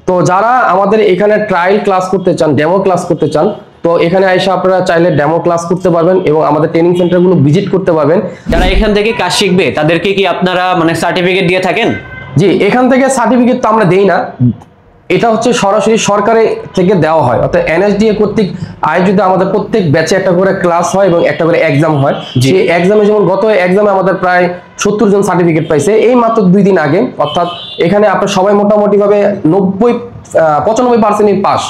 তো যারা আমাদের এখানে ট্রায়াল ক্লাস করতে চান, ডেমো ক্লাস করতে চান, তো এখানে এসে আপনারা চাইলে ডেমো ক্লাস করতে পারবেন এবং আমাদের ট্রেনিং সেন্টারগুলো ভিজিট করতে পারবেন। যারা এখান থেকে কাজ শিখবে তাদেরকে কি আপনারা মানে সার্টিফিকেট দিয়ে থাকেন? জি, এখান থেকে সার্টিফিকেট তো আমরা দেই না, এটা হচ্ছে সরাসরি সরকারের থেকে দেওয়া হয়, অর্থাৎ এনএসডিএ কর্তৃক আয়োজিত আমাদের প্রত্যেক ব্যাচে একটা করে ক্লাস হয় এবং একটা করে এক্সাম হয়। সেই এক্সামে যেমন গত এক্সামে আমাদের প্রায় 70 জন সার্টিফিকেট পাইছে এই মাত্র 2 দিন আগে, অর্থাৎ এখানে আপনার সবাই মোটামুটি ভাবে 95% পাস,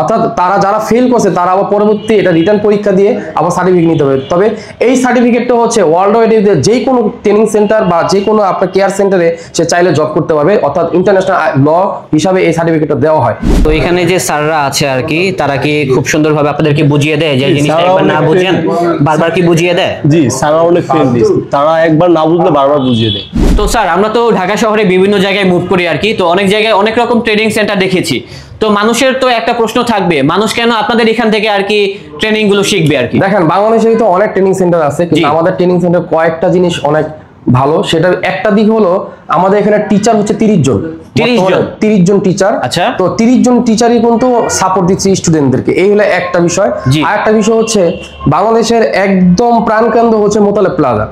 অর্থাৎ তারা যারা ফেল করছে তারা আবার পরবর্তী এটা রিটার্ন পরীক্ষা দিয়ে আবার সার্টিফিকেট নিতে হবে। তবে এই সার্টিফিকেটটা হচ্ছে ওয়ার্ল্ড ওয়াইড যে কোনো ট্রেনিং সেন্টার বা যে কোনো আপনার কেয়ার সেন্টারে সে চাইলে জব করতে পারবে, অর্থাৎ ইন্টারন্যাশনাল ল হিসাবে এই সার্টিফিকেটটা দেওয়া হয়। তো এখানে যে স্যাররা আছে আর কি, তারা কি খুব সুন্দরভাবে আপনাদেরকে বুঝিয়ে দেয়, যে জিনিসটা একবার না বুঝেন বারবার কি বুঝিয়ে দেয়? জি, স্যাররা অনেক ফ্রেন্ডলি, তারা একবার না বুঝলে বারবার বুঝিয়ে দেয়। তো স্যার, আমরা তো ঢাকা শহরে বিভিন্ন জায়গায় মুভ করি আর কি, তো অনেক জায়গায় অনেক রকম ট্রেনিং সেন্টার দেখেছি। তো মানুষের তো একটা প্রশ্ন থাকবে, মানুষ কেন আপনাদের এখান থেকে আর কি ট্রেনিং গুলো শিখবে আর কি? দেখেন, বাংলাদেশে তো অনেক ট্রেনিং সেন্টার আছে, কিন্তু আমাদের ট্রেনিং সেন্টার কয়েকটা জিনিস অনেক ভালো। সেটার একটা দিক হলো আমাদের এখানে টিচার হচ্ছে 30 জন 30 জন টিচার। আচ্ছা, তো 30 জন টিচারই কিন্তু সাপোর্ট দিচ্ছে স্টুডেন্টদেরকে, এই হলো একটা বিষয়। আর একটা বিষয় হচ্ছে বাংলাদেশের একদম প্রাণকেন্দ্র হচ্ছে মোতালেব প্লাজা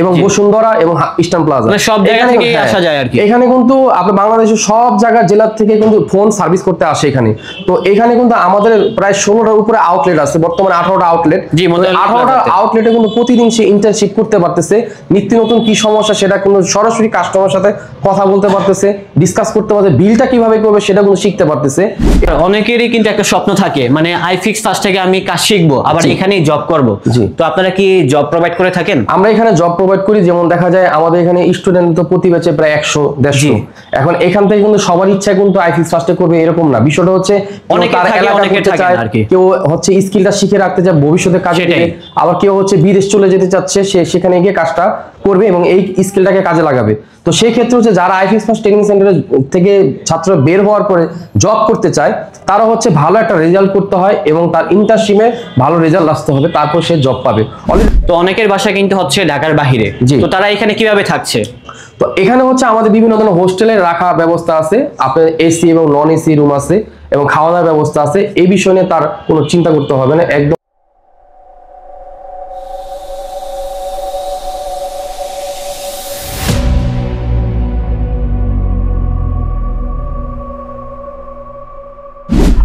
এবং বসুন্ধরা এবং ইস্টার্ন প্লাজা, সব জায়গা থেকে আসা যায় আর কি। এখানে কিন্তু আপনার বাংলাদেশের সব জায়গা জেলা থেকে কিন্তু ফোন সার্ভিস করতে আসে এখানে। তো এখানে কিন্তু আমাদের প্রায় 16টার উপরে আউটলেট আছে, বর্তমানে 18টা আউটলেট। 18টা আউটলেটে কিন্তু প্রতিদিন সে ইন্টার্নশিপ করতে পারতেছে, নিত্য নতুন কি সমস্যা সেটা কিন্তু সরাসরি কাস্টমারের সাথে কথা বলতে পারতেছে, ডিসকাস করতে পারতেছে, বিলটা কিভাবে করবে সেটা কিন্তু শিখতে পারতেছে। অনেকেরই কিন্তু একটা স্বপ্ন থাকে, মানে আইফিক্স ফার্স্ট থেকে আমি কাজ শিখবো, আবার এখানেই জব করব। তো আপনারা কি জব প্রোভাইড করে থাকেন? আমরা এখানে জব প্রোভাইড করি। যেমন দেখা যায় আমাদের এখানে স্টুডেন্ট তো প্রতি ব্যাচে প্রায় 100-150। এখন এখান থেকে কিন্তু সবার ইচ্ছা কিন্তু আইফিক্স ফার্স্টে করবে এরকম না, বিষয়টা হচ্ছে কেউ হচ্ছে স্কিলটা শিখে রাখতে চায় ভবিষ্যতে কাজে দেবে, আবার কেউ হচ্ছে বিদেশ চলে যেতে চাচ্ছে, সে সেখানে গিয়ে কাজটা করবে এবং এই স্কিলটাকে কাজে লাগাবে। তো সেই ক্ষেত্রে হচ্ছে যারা আইফিক্স ফার্স্ট ট্রেনিং সেন্টারে থেকে ছাত্র বের হওয়ার পরে জব করতে চায়, তারা হচ্ছে ভালো একটা রেজাল্ট করতে হয় এবং তার ইন্টার্নশিপে ভালো রেজাল্ট আসতে হবে, তারপর সে জব পাবে। তো অনেকের বাসা কিন্তু হচ্ছে ঢাকার বাহিরে, তো তারা এখানে কিভাবে থাকছে? তো এখানে হচ্ছে আমাদের বিভিন্ন ধরনের হোস্টেলে রাখা ব্যবস্থা আছে, আপনার এসি এবং নন এসি রুম আছে এবং খাওয়া দাওয়ার ব্যবস্থা আছে। এই বিষয় নিয়ে তার কোনো চিন্তা করতে হবে না, একদম।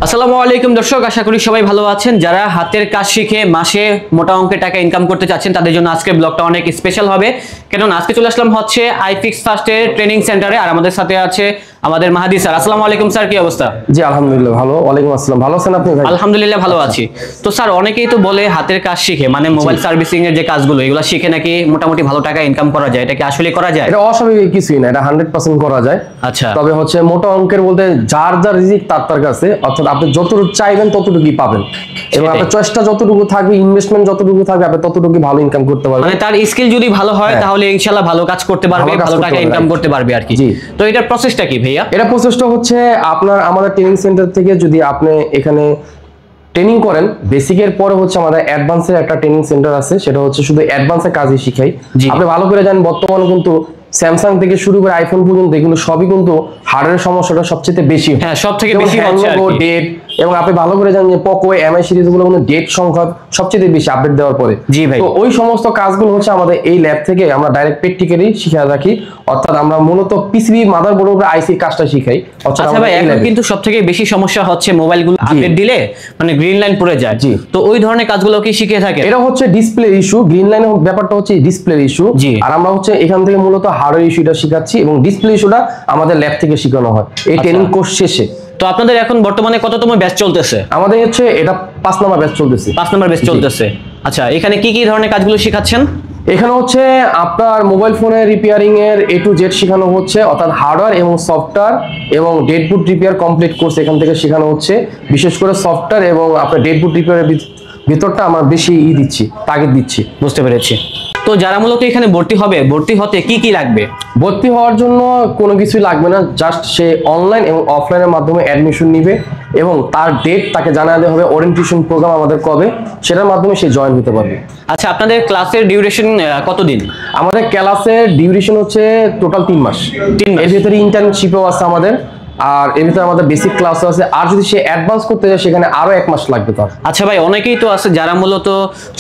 আসসালামু আলাইকুম দর্শক, আশা করি সবাই ভালো আছেন। যারা হাতের কাজ শিখে মাসে মোটা অঙ্কের টাকা ইনকাম করতে চাচ্ছেন তাদের জন্য আজকের ব্লগটা অনেক স্পেশাল হবে, কারণ আজকে চলে আসলাম হচ্ছে আইফিক্স ফার্স্টের ট্রেনিং সেন্টারে, আর আমাদের সাথে আছে আমাদের মাহাদি স্যার। আসসালামু আলাইকুম স্যার, কি অবস্থা? জি আলহামদুলিল্লাহ ভালো। ওয়ালাইকুম আসসালাম, ভালো আছেন আপনি? আলহামদুলিল্লাহ ভালো আছি। তো স্যার, অনেকেই তো বলে হাতের কাজ শিখে মানে মোবাইল সার্ভিসিং এর যে কাজগুলো এগুলো শিখে নাকি মোটামুটি ভালো টাকা ইনকাম করা যায়, এটা কি আসলে করা যায়? এটা অস্বাভাবিক কিছুই না, এটা 100% করা যায়। আচ্ছা, তবে হচ্ছে মোটা অঙ্কের বলতে যার যার রিজিক তার কাছে, অর্থাৎ আপনি যতটুকু চাইবেন ততটুকুই পাবেন এবং আপনার চেষ্টা যতটুকু থাকবে, ইনভেস্টমেন্ট যতটুকু থাকবে, আপনি ততটুকু ভালো ইনকাম করতে পারবেন। মানে তার স্কিল যদি ভালো হয় তাহলে ইনশাআল্লাহ ভালো কাজ করতে পারবে, ভালো টাকা ইনকাম করতে পারবে আর কি। তো এটার প্রসেসটা কি ভাইয়া? এটা প্রসেসটা হচ্ছে আপনার আমাদের ট্রেনিং সেন্টার থেকে যদি আপনি এখানে ট্রেনিং করেন, বেসিকের পরে হচ্ছে আমাদের অ্যাডভান্সের একটা ট্রেনিং সেন্টার আছে, সেটা হচ্ছে শুধু অ্যাডভান্সের কাজই শিখাই। আপনি ভালো করে জানেন বর্তমানে কিন্তু স্যামসাং থেকে শুরু করে আইফোন পর্যন্ত এগুলো সবই কিন্তু হার্ডওয়্যার সমস্যাটা সবচেয়ে বেশি। হ্যাঁ, সবথেকে বেশি হচ্ছে ডেট, এবং আপনি ভালো করে জানেন যে পোকো এমআই সিরিজগুলো কিন্তু ডেট সংখ্যা সবচেয়ে বেশি আপডেট দেওয়ার পরে। জি ভাই। তো ওই সমস্ত কাজগুলো হচ্ছে আমাদের এই ল্যাব থেকে আমরা ডাইরেক্ট প্র্যাকটিক্যালি শিখা রাখি, অর্থাৎ আমরা মূলত পিসিবি মাদারবোর্ডের উপরে আইসির কাজটা শিখাই। আচ্ছা ভাই, এখন কিন্তু সবথেকে বেশি সমস্যা হচ্ছে মোবাইলগুলো আপডেট দিলে মানে গ্রিন লাইন পড়ে যায়। তো ওই ধরনের কাজগুলো কি শিখে থাকে? এটা হচ্ছে ডিসপ্লে ইস্যু, গ্রিন লাইনের ব্যাপারটা হচ্ছে ডিসপ্লে ইস্যু, আর আমরা হচ্ছে এখান থেকে মূলত হার্ডওয়্যার ইস্যুটা শিখাচ্ছি এবং ডিসপ্লে ইস্যুটা আমাদের ল্যাব থেকে শেখানো হয় এই ট্রেনিং কোর্স শেষে। তো আপনাদের এখন বর্তমানে কততম ব্যাচ চলতেছে? আমাদের হচ্ছে এটা 5 নম্বর ব্যাচ চলতেছে। 5 নম্বর ব্যাচ চলতেছে। আচ্ছা, এখানে কি কি ধরনের কাজগুলো শেখাচ্ছেন? এখানে হচ্ছে আপনার মোবাইল ফোনের রিপেয়ারিং এর A to Z শেখানো হচ্ছে, অর্থাৎ হার্ডওয়্যার এবং সফটওয়্যার এবং ডেড বুট রিপেয়ার কমপ্লিট কোর্স এখান থেকে শেখানো হচ্ছে। বিশেষ করে সফটওয়্যার এবং আপনার ডেড বুট রিপেয়ারের ভিতরটা আমরা বেশি দিচ্ছি, তাগিদ দিচ্ছি। বুঝতে পেরেছি। তো যারা মূলত এখানে ভর্তি হবে, ভর্তি হতে কি কি লাগবে? ভর্তি হওয়ার জন্য কোনো কিছুই লাগবে না, জাস্ট সে অনলাইন এবং অফলাইনের মাধ্যমে অ্যাডমিশন নিবে এবং তার ডেট তাকে জানাতে হবে, ওরিয়েন্টেশন প্রোগ্রাম আমাদের কবে, সেটার মাধ্যমে সে জয়েন হতে পারবে। আচ্ছা, আপনাদের ক্লাসের ডিউরেশন কতদিন? আমাদের ক্লাসের ডিউরেশন হচ্ছে টোটাল 3 মাস। এর ভিতরে ইন্টার্নশিপও আছে আমাদের, আর এর ভিতরে আমাদের বেসিক ক্লাসও আছে, আর যদি সে অ্যাডভান্স করতে যায় সেখানে আরো 1 মাস লাগবে তার। আচ্ছা ভাই, অনেকেই তো আছে যারা মূলত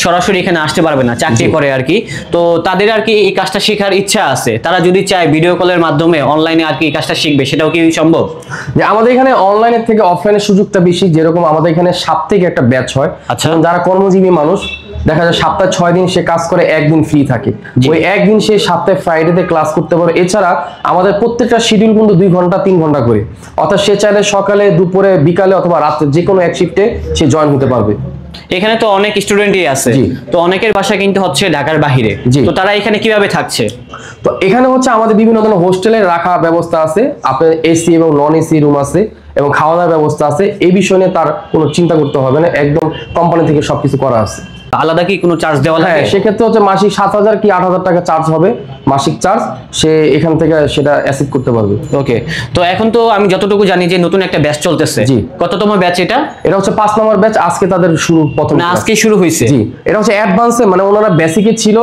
সরাসরি এখানে আসতে পারবে না, চাকরি করে আর কি, তো তাদের আর কি এই কাজটা শেখার ইচ্ছা আছে, তারা যদি চায় ভিডিও কলের মাধ্যমে অনলাইনে আর কি এই কাজটা শিখবে, সেটাও কি সম্ভব? যে আমাদের এখানে অনলাইনের থেকে অফলাইনের সুযোগটা বেশি, যেরকম আমাদের এখানে সাপ্তাহিক একটা ব্যাচ হয়। আচ্ছা। যারা কর্মজীবী মানুষ, দেখা যায় সপ্তাহে 6 দিন সে কাজ করে, 1 দিন ফ্রি থাকে, ওই 1 দিন সে সপ্তাহে ফ্রাইডেতে ক্লাস করতে পারে। এছাড়া আমাদের প্রত্যেকটা শিডিউল কিন্তু 2 ঘন্টা 3 ঘন্টা করে, অর্থাৎ সে চাইলে সকালে, দুপুরে, বিকালে অথবা রাতে যে কোনো এক শিফটে সে জয়েন হতে পারবে। এখানে তো অনেক স্টুডেন্টই আছে, তো অনেকের বাসা কিন্তু হচ্ছে ঢাকার বাহিরে, তো তারা এখানে কিভাবে থাকছে? তো এখানে হচ্ছে আমাদের বিভিন্ন ধরনের হোস্টেলে রাখা ব্যবস্থা আছে, আপনার এসি এবং নন এসি রুম আছে এবং খাওয়া দাওয়ার ব্যবস্থা আছে। এই বিষয় নিয়ে তার কোনো চিন্তা করতে হবে না, একদম কোম্পানি থেকে সবকিছু করা আছে। আলাদা কি কোনো চার্জ দেওয়া লাগে? হ্যাঁ, সেক্ষেত্রে হচ্ছে মাসিক 7,000 কি 8,000 টাকা চার্জ হবে, মাসিক চার্জ, সে এখান থেকে সেটা অ্যাসিভ করতে পারবে। ওকে, তো এখন তো আমি যতটুকু জানি যে নতুন একটা ব্যাচ চলতেছে, জি। কততম ব্যাচ এটা? এটা হচ্ছে 5 নম্বর ব্যাচ, আজকে তাদের শুরু, প্রথম না আজকে শুরু হয়েছে? জি, এটা হচ্ছে অ্যাডভান্সে, মানে ওনারা বেসিকে ছিল,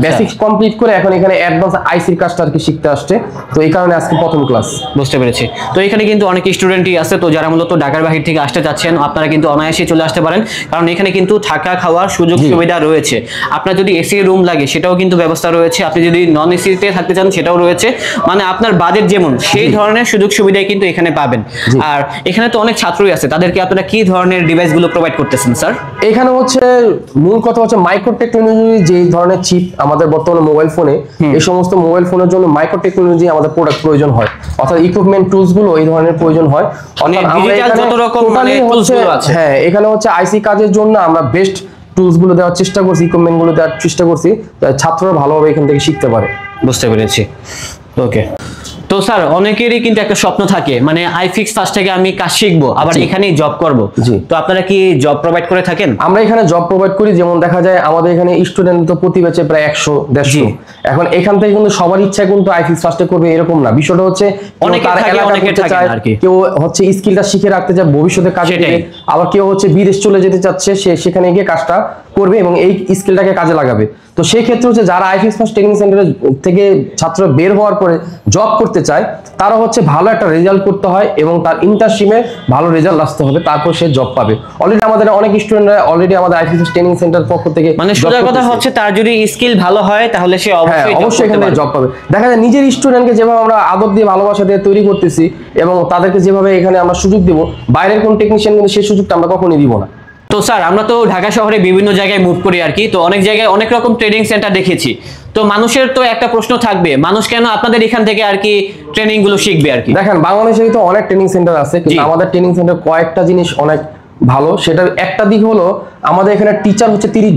বেসিক কমপ্লিট করে এখন এখানে অ্যাডভান্স আইসির কাজটা আর কি শিখতে আসছে, তো এই কারণে আজকে প্রথম ক্লাস। বুঝতে পেরেছি। তো এখানে কিন্তু অনেক স্টুডেন্টই আছে, তো যারা মূলত ঢাকার বাহির থেকে আসতে চাচ্ছেন, আপনারা কিন্তু অনায়াসে চলে আসতে পারেন, কারণ এখানে কিন্তু থাকা খাওয়ার সুযোগ সুবিধা রয়েছে। আপনার যদি এসি রুম লাগে সেটাও কিন্তু ব্যবস্থা রয়েছে, আপনি যদি নন এসিতে থাকতে চান সেটাও রয়েছে, মানে আপনার বাজেট যেমন সেই ধরনের সুযোগ সুবিধাই কিন্তু এখানে পাবেন। আর এখানে তো অনেক ছাত্রই আছে, তাদেরকে আপনারা কি ধরনের ডিভাইসগুলো প্রোভাইড করতেছেন স্যার? এখানে হচ্ছে মূল কথা হচ্ছে মাইক্রো টেকনোলজি, যে ধরনের চিপ আমাদের বর্তমানে মোবাইল ফোনে, এই সমস্ত মোবাইল ফোনের জন্য মাইক্রো টেকনোলজি আমাদের প্রোডাক্ট প্রয়োজন হয়, অর্থাৎ ইকুইপমেন্ট টুলস গুলো এই ধরনের প্রয়োজন হয়। হ্যাঁ, এখানে হচ্ছে আইসি কাজের জন্য আমরা বেস্ট টুলস গুলো দেওয়ার চেষ্টা করছি, ইকুইপমেন্ট গুলো দেওয়ার চেষ্টা করছি, ছাত্ররা ভালোভাবে এখান থেকে শিখতে পারে। বুঝতে পেরেছি। ওকে, তো স্যার অনেকেরই কিন্তু একটা স্বপ্ন থাকে, মানে আইফিক্স ফার্স্ট থেকে আমি কাজ শিখবো, আবার এখানেই জব করব, তো আপনারা কি জব প্রোভাইড করে থাকেন? আমরা এখানে জব প্রোভাইড করি, যেমন দেখা যায় আমাদের এখানে স্টুডেন্ট তো প্রতি ব্যাচে প্রায় 100-150। এখন এখান থেকে কিন্তু সবার ইচ্ছা কিন্তু আইফিক্স ফার্স্টে করবে এরকম না, বিষয়টা হচ্ছে কেউ হচ্ছে স্কিলটা শিখে রাখতে চায়, ভবিষ্যতে কাজে দিবে, আবার কেউ হচ্ছে বিদেশ চলে যেতে চাচ্ছে, সে সেখানে গিয়ে কাজটা করবে এবং এই স্কিলটাকে কাজে লাগাবে। তো সেই ক্ষেত্রে হচ্ছে যারা আইফিক্স ফার্স্ট ট্রেনিং সেন্টারে থেকে ছাত্র বের হওয়ার পরে জব করতে চায়, তারা হচ্ছে ভালো একটা রেজাল্ট করতে হয় এবং তার ইন্টার্নশিপে ভালো রেজাল্ট আসতে হবে, তারপর সে জব পাবে। অলরেডি আমাদের অনেক স্টুডেন্টরা অলরেডি আমাদের আইফিক্স ফার্স্ট ট্রেনিং সেন্টার পক্ষ থেকে, মানে সোজা কথা হচ্ছে তার যদি স্কিল ভালো হয় তাহলে সে অবশ্যই এখানে জব পাবে। দেখা যায় নিজের স্টুডেন্টকে যেভাবে আমরা আদর দিয়ে, ভালোবাসা দিয়ে তৈরি করতেছি এবং তাদেরকে যেভাবে এখানে আমরা সুযোগ দেব, বাইরের কোন টেকনিশিয়ান কিন্তু সেই সুযোগটা আমরা কখনোই দিব না। তো স্যার আমরা তো ঢাকা শহরে বিভিন্ন জায়গায় মুভ করি আর কি, তো অনেক জায়গায় অনেক রকম ট্রেনিং সেন্টার দেখেছি, তো মানুষের তো একটা প্রশ্ন থাকবে, মানুষ কেন আপনাদের এখান থেকে আর কি ট্রেনিং গুলো শিখবে আর কি? দেখেন, বাংলাদেশে তো অনেক ট্রেনিং সেন্টার আছে, কিন্তু আমাদের ট্রেনিং সেন্টার কয়েকটা জিনিস অনেক ভালো। সেটার একটা দিক হলো আমাদের এখানে টিচার হচ্ছে 30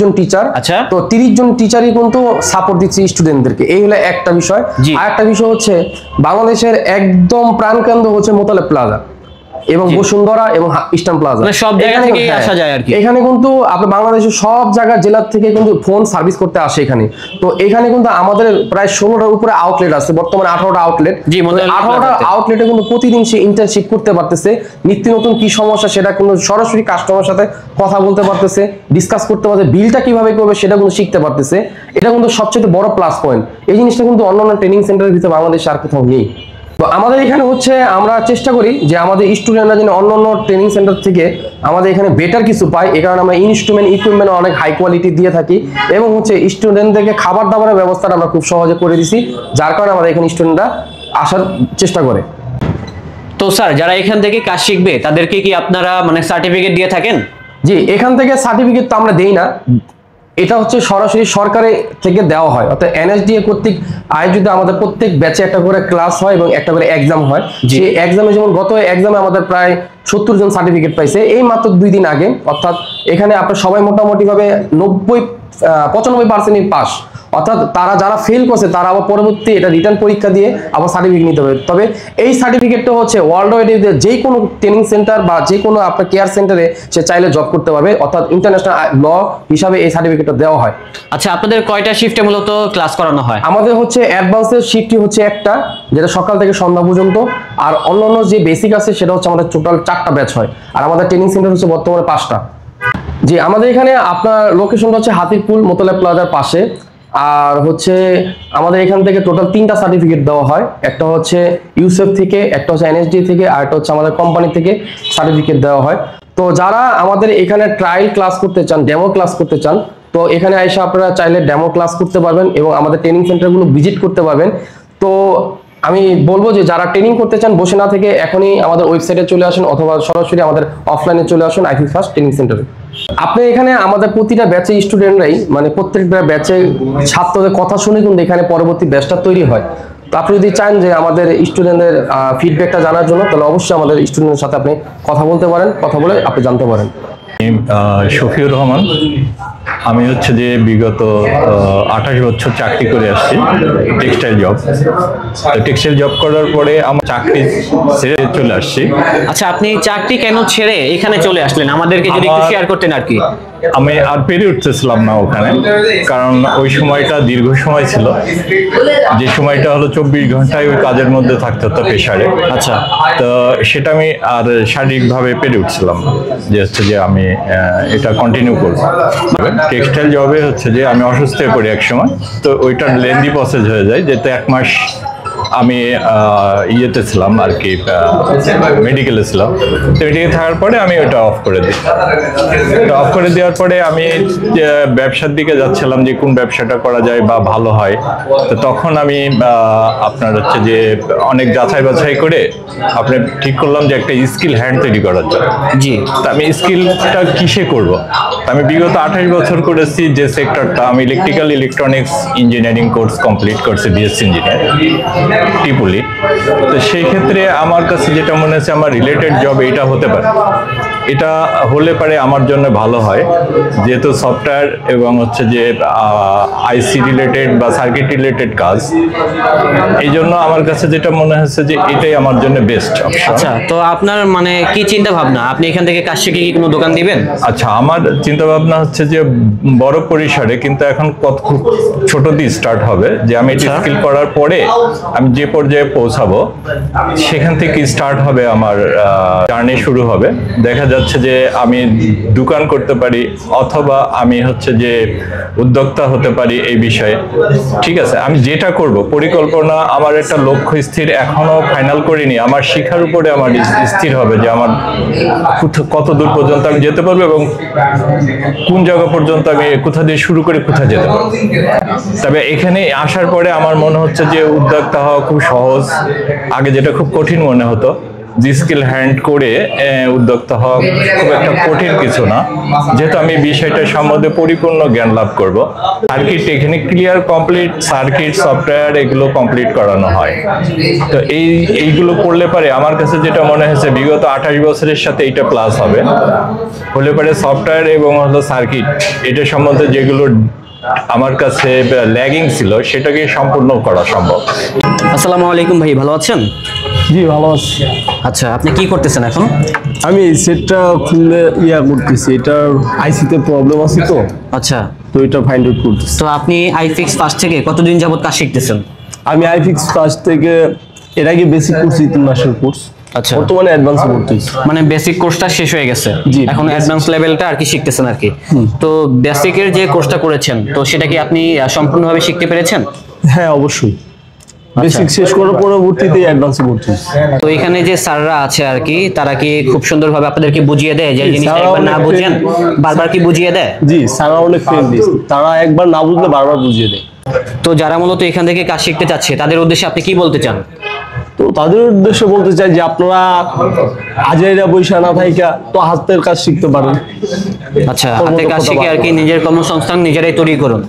জন টিচার। আচ্ছা, তো 30 জন টিচারই কিন্তু সাপোর্ট দিচ্ছে স্টুডেন্টদেরকে, এই হলো একটা বিষয়। আর একটা বিষয় হচ্ছে বাংলাদেশের একদম প্রাণকেন্দ্র হচ্ছে মোতালেব প্লাজা এবং বসুন্ধরা এবং ইস্টার্ন প্লাজা, সব জায়গা থেকে আসা যায় আর কি। এখানে কিন্তু আপনি বাংলাদেশের সব জায়গার জেলা থেকে কিন্তু ফোন সার্ভিস করতে আসে এখানে। তো এখানে কিন্তু আমাদের প্রায় 16টার উপরে আউটলেট আছে, বর্তমানে 18টা আউটলেট। 18টা আউটলেটে কিন্তু প্রতিদিন সে ইন্টার্নশিপ করতে পারতেছে, নিত্য নতুন কি সমস্যা সেটা কিন্তু সরাসরি কাস্টমার সাথে কথা বলতে পারতেছে, ডিসকাস করতে পারতেছে, বিলটা কিভাবে করবে সেটা কিন্তু শিখতে পারতেছে। এটা কিন্তু সবচেয়ে বড় প্লাস পয়েন্ট। এই জিনিসটা কিন্তু অন্যান্য ট্রেনিং সেন্টারের ভিতরে বাংলাদেশে আর কোথাও নেই। তো আমাদের এখানে হচ্ছে আমরা চেষ্টা করি যে আমাদের স্টুডেন্টরা যেন অন্যান্য ট্রেনিং সেন্টার থেকে আমাদের এখানে বেটার কিছু পায়, এই কারণে আমরা ইনস্ট্রুমেন্ট ইকুইপমেন্ট অনেক হাই কোয়ালিটি দিয়ে থাকি এবং হচ্ছে স্টুডেন্টদেরকে খাবার দাবারের ব্যবস্থাটা আমরা খুব সহজে করে দিছি, যার কারণে আমাদের এখানে স্টুডেন্টরা আসার চেষ্টা করে। তো স্যার যারা এখান থেকে কাজ শিখবে তাদেরকে কি আপনারা মানে সার্টিফিকেট দিয়ে থাকেন? জি, এখান থেকে সার্টিফিকেট তো আমরা দেই না, এটা হচ্ছে সরাসরি সরকারের থেকে দেওয়া হয়, অর্থাৎ এনএসডিএ কর্তৃক আয়োজিত আমাদের প্রত্যেক ব্যাচে একটা করে ক্লাস হয় এবং একটা করে এক্সাম হয়। সেই এক্সামে যেমন গত এক্সামে আমাদের প্রায় 70 জন সার্টিফিকেট পাইছে এই মাত্র 2 দিন আগে, অর্থাৎ এখানে আপনার সবাই মোটামুটি ভাবে 95% পাস, অর্থাৎ তারা যারা ফেল করছে তারা আবার পরবর্তী এটা রিটার্ন পরীক্ষা দিয়ে আবার সার্টিফিকেট নিতে হবে। তবে এই সার্টিফিকেটটা হচ্ছে ওয়ার্ল্ড ওয়াইড যে কোনো ট্রেনিং সেন্টার বা যে কোনো আপনার কেয়ার সেন্টারে সে চাইলে জব করতে পারবে, অর্থাৎ ইন্টারন্যাশনাল ল হিসাবে এই সার্টিফিকেটটা দেওয়া হয়। আচ্ছা, আপনাদের কয়টা শিফটে মূলত ক্লাস করানো হয়? আমাদের হচ্ছে অ্যাডভান্সের শিফটই হচ্ছে একটা, যেটা সকাল থেকে সন্ধ্যা পর্যন্ত, আর অন্যান্য যে বেসিক আছে সেটা হচ্ছে আমাদের টোটাল 4টা ব্যাচ হয়, আর আমাদের ট্রেনিং সেন্টার হচ্ছে বর্তমানে 5টা। জি, আমাদের এখানে আপনার লোকেশনটা হচ্ছে হাতিরপুল মোতালেব প্লাজার পাশে। আর হচ্ছে আমাদের এখান থেকে টোটাল 3টা সার্টিফিকেট দেওয়া হয়। একটা হচ্ছে ইউসেফ থেকে, একটা হচ্ছে এনএসডি থেকে, আর একটা হচ্ছে আমাদের কোম্পানি থেকে সার্টিফিকেট দেওয়া হয়। তো যারা আমাদের এখানে ট্রায়াল ক্লাস করতে চান, ডেমো ক্লাস করতে চান, তো এখানে এসে আপনারা চাইলে ডেমো ক্লাস করতে পারবেন এবং আমাদের ট্রেনিং সেন্টারগুলো ভিজিট করতে পারবেন। তো আমি বলবো যে যারা ট্রেনিং করতে চান বসে না থেকে এখনই আমাদের ওয়েবসাইটে চলে আসুন অথবা সরাসরি আমাদের অফলাইনে চলে আসুন আইফিক্স ফার্স্ট ট্রেনিং সেন্টারে। আপনি এখানে আমাদের প্রতিটা ব্যাচে স্টুডেন্টরাই মানে প্রত্যেকটা ব্যাচে ছাত্রদের কথা শুনে কিন্তু এখানে পরবর্তী ব্যাচটা তৈরি হয়। তো আপনি যদি চান যে আমাদের স্টুডেন্টদের ফিডব্যাকটা জানার জন্য, তাহলে অবশ্যই আমাদের স্টুডেন্টের সাথে আপনি কথা বলতে পারেন, কথা বলে আপনি জানতে পারেন। শফিউর রহমান, আমি হচ্ছে যে বিগত 28 বছর চাকরি করে আসছি টেক্সটাইল জব। তো টেক্সটাইল জব করার পরে আমার চাকরি ছেড়ে চলে আসছি। আচ্ছা, আপনি চাকরি কেন ছেড়ে এখানে চলে আসলেন আমাদেরকে যদি একটু শেয়ার করতেন আর কি। আমি আর পেরে উঠতেছিলাম না ওখানে, কারণ ওই সময়টা দীর্ঘ সময় ছিল, যে সময়টা হলো 24 ঘন্টায় ওই কাজের মধ্যে থাকতে হতো প্রেসারে। আচ্ছা, তো সেটা আমি আর শারীরিকভাবে পেরে উঠছিলাম না, যে হচ্ছে যে আমি এটা কন্টিনিউ করবো। টেক্সটাইল জবে হচ্ছে যে আমি অসুস্থ হয়ে পড়ি এক সময়, তো ওইটার লেন্দি প্রসেস হয়ে যায়, যেতে 1 মাস আমি ইয়েতে ছিলাম আর কি, মেডিকেলে ছিলাম। তো মেডিকেলে থাকার পরে আমি ওইটা অফ করে দিই। অফ করে দেওয়ার পরে আমি ব্যবসার দিকে যাচ্ছিলাম যে কোন ব্যবসাটা করা যায় বা ভালো হয়। তো তখন আমি আপনার হচ্ছে যে অনেক যাচাই বাছাই করে আপনি ঠিক করলাম যে একটা স্কিল হ্যান্ড তৈরি করার জন্য। জি। তা আমি স্কিলটা কিসে করব? আমি বিগত 28 বছর করেছি যে সেক্টরটা, আমি electrical electronics engineering course complete করছি, বিএসসি ইঞ্জিনিয়ার টিপুলি। তো সেই ক্ষেত্রে আমার কাছে যেটা মনে হচ্ছে আমার রিলেটেড জব এইটা হতে পারে, এটা হলে পারে আমার জন্য ভালো হয়, যেহেতু সফটওয়্যার এবং হচ্ছে যে আইসি রিলেটেড বা সার্কিট রিলেটেড কাজ। এই জন্য আমার কাছে যেটা মনে হচ্ছে যে এটাই আমার জন্য বেস্ট অপশন। আচ্ছা, তো আপনার মানে কি চিন্তা ভাবনা, আপনি এখান থেকে কাজ শিখে কি কোনো দোকান দিবেন? আচ্ছা, আমার চিন্তা ভাবনা হচ্ছে যে বড় পরিসরে, কিন্তু এখন খুব ছোট দিয়ে স্টার্ট হবে, যে আমি এটা স্কিল করার পরে আমি যে পর্যায়ে পৌঁছাবো সেখান থেকে স্টার্ট হবে আমার জার্নি শুরু হবে। দেখা যাচ্ছে যে আমি দোকান করতে পারি অথবা আমি হচ্ছে যে উদ্যোক্তা হতে পারি এই বিষয়ে। ঠিক আছে, আমি যেটা করব পরিকল্পনা, আমার একটা লক্ষ্য স্থির এখনো ফাইনাল করিনি। আমার শিক্ষার উপরে আমার স্থির হবে যে আমার কত দূর পর্যন্ত আমি যেতে পারবো এবং কোন জায়গা পর্যন্ত আমি কোথা দিয়ে শুরু করে কোথায় যেতে পারবো। তবে এখানে আসার পরে আমার মনে হচ্ছে যে উদ্যোক্তা হওয়া খুব সহজ। আগে যেটা খুব কঠিন মনে হতো, যে স্কিল হ্যান্ড করে উদ্যোক্তা হওয়া খুব একটা কঠিন কিছু না, যেহেতু আমি বিষয়টা সম্বন্ধে পরিপূর্ণ জ্ঞান লাভ করব। Circuit technique clear complete, circuit software এগুলো কমপ্লিট করানো হয়। তো এইগুলো করলে পারে আমার কাছে যেটা মনে হয়েছে বিগত 28 বছরের সাথে এইটা প্লাস হবে, হলে পারে সফটওয়্যার এবং হলো সার্কিট এটা সম্বন্ধে যেগুলো আমার কাছে ল্যাগিং ছিল সেটাকে সম্পূর্ণ করা সম্ভব। আসসালামু আলাইকুম ভাই, ভালো আছেন? জি ভালো আছি। আচ্ছা, আপনি কি করতেছেন এখন? আমি এই সেটটা খুললে করতেছি, এটার আইসিতে প্রবলেম আছে তো, আচ্ছা, তো এটা ফাইন্ড আউট করতেছি। তো আপনি আইফিক্স ফার্স্ট থেকে কতদিন যাবত কাজ শিখতেছেন? আমি আইফিক্স ফার্স্ট থেকে এর আগে বেসিক করছি 3 মাসের কোর্স। আচ্ছা, বর্তমানে অ্যাডভান্স করতেছি। মানে বেসিক কোর্সটা শেষ হয়ে গেছে, জি, এখন অ্যাডভান্স লেভেলটা আর কি শিখতেছেন আর কি। তো বেসিকের যে কোর্সটা করেছেন, তো সেটা কি আপনি সম্পূর্ণভাবে শিখতে পেরেছেন? হ্যাঁ অবশ্যই, বেসিক শেষ করার পরবর্তীতে অ্যাডভান্সে করতেছি। তো এখানে যে স্যাররা আছে আর কি, তারা কি খুব সুন্দরভাবে আপনাদেরকে বুঝিয়ে দেয় যে জিনিসটা একবার না বুঝেন বারবার কি বুঝিয়ে দেয়? জি, স্যাররা অনেক ফ্রেন্ডলি, তারা একবার না বুঝলে বারবার বুঝিয়ে দেয়। তো যারা মূলত এখান থেকে কাজ শিখতে চাচ্ছে তাদের উদ্দেশ্যে আপনি কি বলতে চান? তো তাদের উদ্দেশ্যে বলতে চাই যে আপনারা আজাইরা বৈশা না থাইকা তো হাতের কাজ শিখতে পারেন। আচ্ছা, হাতে কাজ শিখে আর কি নিজের কর্মসংস্থান নিজেরাই তৈরি করুন।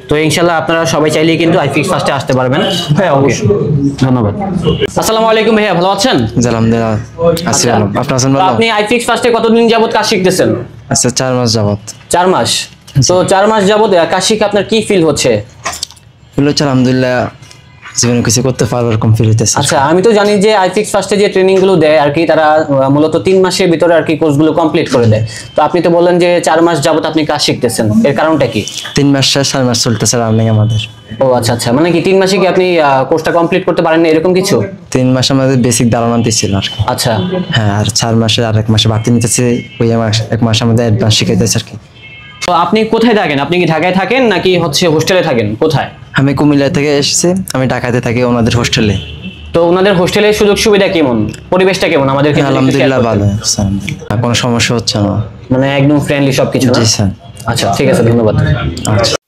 তো ইনশাআল্লাহ আপনারা সবাই চাইলেই কিন্তু আইফিক্স ফার্স্টে আসতে পারবেন। হ্যাঁ অবশ্যই, ধন্যবাদ। আসসালামু আলাইকুম ভাইয়া, ভালো আছেন? আলহামদুলিল্লাহ আছি ভালো। আপনি আছেন তো ভালো? আপনি আইফিক্স ফার্স্টে কতদিন যাবত কাজ শিখতেছেন? আচ্ছা 4 মাস যাবত। 4 মাস। তো 4 মাস যাবত কাজ শিখে আপনার কি ফিল হচ্ছে? ফিল হচ্ছে আলহামদুলিল্লাহ জীবনে কিছু করতে পারবো এরকম ফিল হইতেছে। আচ্ছা, আমি তো জানি যে আইফিক্স ফার্স্টে যে ট্রেনিং গুলো দেয় আর কি, তারা মূলত 3 মাসের ভিতরে আর কি কোর্সগুলো কমপ্লিট করে দেয়। তো আপনি তো বললেন যে 4 মাস যাবত আপনি কাজ শিখতেছেন, এর কারণটা কি? 3 মাস 4 মাস চলতেছে রানিং আমাদের। ও আচ্ছা আচ্ছা, মানে কি 3 মাসে কি আপনি কোর্সটা কমপ্লিট করতে পারেন না এরকম কিছু? 3 মাস আমাদের বেসিক ধারণা দিছিল আর কি। আচ্ছা, হ্যাঁ, আর 4 মাসে আর 1 মাসে বাড়তি নিতেছে, ওই 1 মাস আমাদের অ্যাডভান্স শিখাইতেছে আর কি। তো আপনি কোথায় থাকেন? আপনি কি ঢাকায় থাকেন নাকি হচ্ছে হোস্টেলে থাকেন? কোথায়? আমি কুমিল্লা থেকে এসেছি, আমি ঢাকাতে থাকি ওনাদের হোস্টেলে। তো ওনাদের হোস্টেলের সুযোগ সুবিধা কেমন, পরিবেশটা কেমন আমাদেরকে যদি একটু share আলহামদুলিল্লাহ করতেন। ভালো আছে, আলহামদুলিল্লাহ। কোনো সমস্যা হচ্ছে না। মানে একদম ফ্রেন্ডলি সবকিছু না? জি স্যার। আচ্ছা ঠিক আছে, ধন্যবাদ। আচ্ছা।